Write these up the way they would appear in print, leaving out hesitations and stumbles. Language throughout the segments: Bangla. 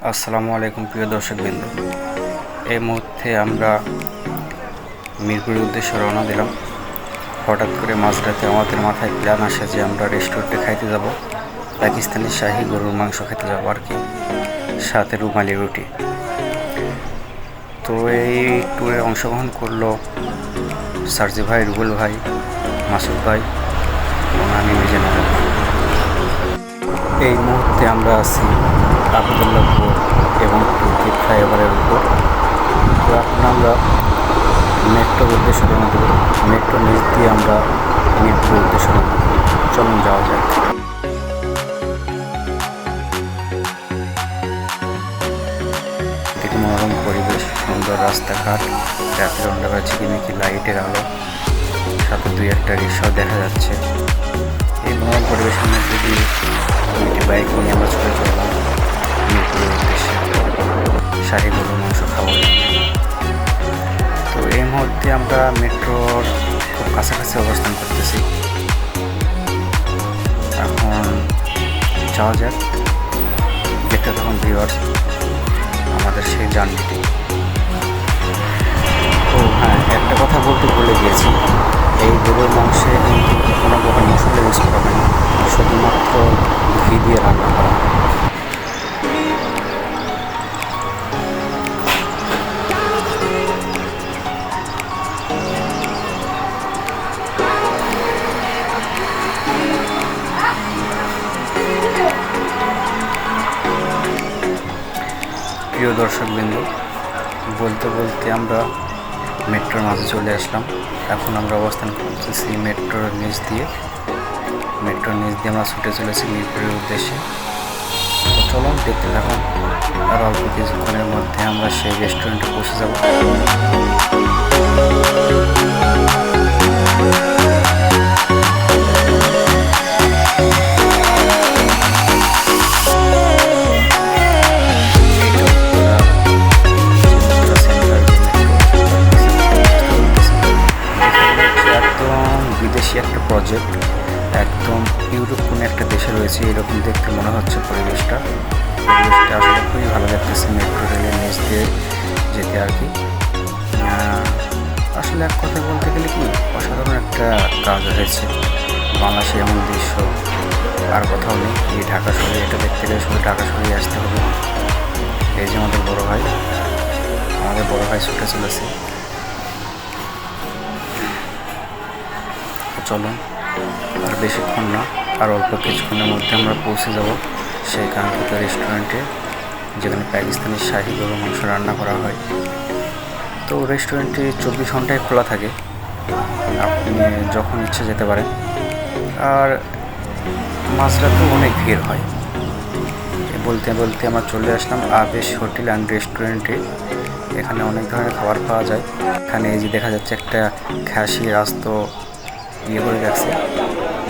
আসসালামু আলাইকুম প্রিয় দর্শকবৃন্দ। এই মুহূর্তে আমরা মিরপুরের উদ্দেশ্যে রওনা দিলাম। হঠাৎ করে মাঝরাতে আমাদের মাথায় প্ল্যান আসে যে আমরা রেস্টুরেন্টে খাইতে যাব, পাকিস্তানি শাহী গরুর মাংস খেতে যাব আর কি, সাথে রুমালি রুটি। তো এই ট্যুরে অংশগ্রহণ করলো সার্জি ভাই, রুবেল ভাই, মাসুদ ভাই এবং আমি নিজে নেব। এই মুহূর্তে আমরা আছি আবদুল্লাহপুর এবং তুর্কি ফ্লাইওভারের উপর। তো এখন আমরা মেট্রোর উদ্দেশ্যে রওনা দেব। মেট্রো নিচ দিয়ে আমরা মিরপুরের উদ্দেশ্যে রওনা দেব। চলুন যাওয়া যায়। দেখি মনোরম পরিবেশ, সুন্দর রাস্তাঘাট, ট্রাফিক অন্ধকার, ঝিকিমিকি লাইটের আলো, সাথে দুই একটা রিক্সাও দেখা যাচ্ছে। এই মনোরম পরিবেশের মধ্যে দিয়ে একটি বাইক নিয়ে আমরা ছুটে চললাম মিরপুরের উদ্দেশ্যে শাহী গরুর মাংস খাওয়ার জন্য। তো এই মুহূর্তে আমরা মেট্রোর খুব কাছাকাছি অবস্থান করতেছি। এখন যাওয়া যাক, দেখতে তখন ভিউয়ার্স আমাদের সেই জার্নিটি। ও হ্যাঁ, একটা কথা বলতে ভুলে গিয়েছি, এই গরুর মাংসে কিন্তু কোনো প্রকার মশলা ইউজ করা হয় না, শুধুমাত্র ঘি দিয়ে রান্না করা হয়। প্রিয় দর্শকবৃন্দ, বলতে বলতে আমরা মেট্রোর মাঝে চলে আসলাম। এখন আমরা অবস্থান করতেছি মেট্রোর নিচ দিয়ে আমরা ছুটে চলেছি মিরপুরের উদ্দেশ্যে। তো চলুন দেখতে থাকুন, আর অল্প কিছুক্ষণের মধ্যে আমরা সেই রেস্টুরেন্টে পৌঁছে যাব। বিদেশি একটা প্রজেক্ট, একদম ইউরোপ কোনো একটা দেশে রয়েছে এরকম দেখতে মনে হচ্ছে। পরিবেশটা আসলে খুবই ভালো লাগতেছে মেট্রো রেলের নিচ দিয়ে যেতে আর কি। আসলে এক কথা বলতে গেলে কি অসাধারণ একটা কাজ হয়েছে। বাংলাদেশে এমন দৃশ্য আর কোথাও নেই। এই ঢাকা শহরে এটা দেখতে গেলে শুধু ঢাকা শহরেই আসতে হবে। এই যে আমাদের বড় ভাই ছুটে চলেছে। চলুন, আর বেশিক্ষণ না, আর অল্প কিছুক্ষণের মধ্যে আমরা পৌঁছে যাব সেই কাঙ্ক্ষিত রেস্টুরেন্টে, যেখানে পাকিস্তানি শাহী গরুর মাংস রান্না করা হয়। তো রেস্টুরেন্টটি 24 ঘন্টায় খোলা থাকে, আপনি যখন ইচ্ছে যেতে পারেন। আর মাঝরাতেও অনেক ভিড় হয়। বলতে বলতে আমরা চলে আসলাম আবেশ হোটেল অ্যান্ড রেস্টুরেন্টে। এখানে অনেক ধরনের খাবার পাওয়া যায়। এখানে এই যে দেখা যাচ্ছে একটা খাসি আস্ত করে রাখছে।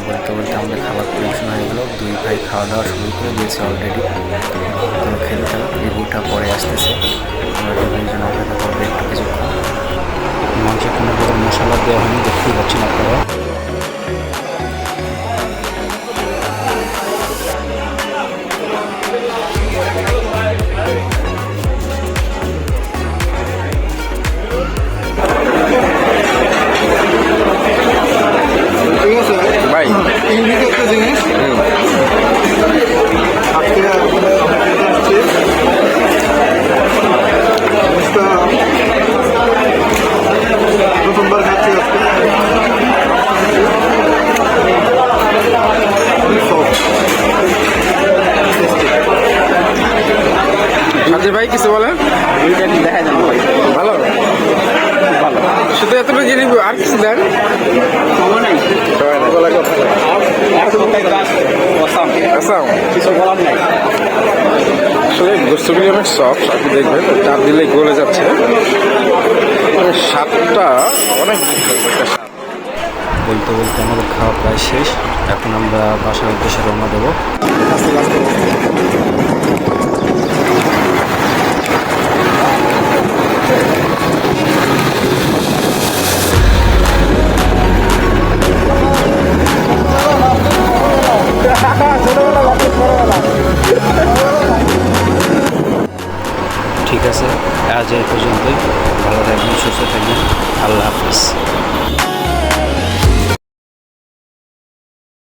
বলতে বলতে আমাদের খাবার পরিবেশন হয়ে গেল। দুই ভাই খাওয়া দাওয়া শুরু করে দিয়েছে অলরেডি। তো খেতে থাকুক, রিভিউটা পরে আসতেছে। আমরা রিভিউর জন্য অপেক্ষা করবো একটু কিছুক্ষণ। মাংসের কোনো প্রকার মশলা দেওয়া হয়নি, দেখতেই পাচ্ছেন আপনারা। ভাই ইউনিক একটা জিনিস আজকে প্রথমবার খাচ্ছি আজকে ভাই কিছু বলেন, দেখা যাবে ভাই, ভালো ভালো। শুধু এতটুকু জিনিস আর কিছু দেন কিছু বলার নেই। আসলে গোস্তগুলি অনেক সফট, আপনি দেখবেন চাপ দিলে গলে যাচ্ছে। স্বাদটা অনেক বলতে বলতে আমাদের খাওয়া প্রায় শেষ। এখন আমরা বাসার উদ্দেশ্যে রওনা দেবো। ঠিক আছে, আজ এই পর্যন্তই। ভালো থাকবেন, সুস্থ থাকবেন। আল্লাহ হাফিজ।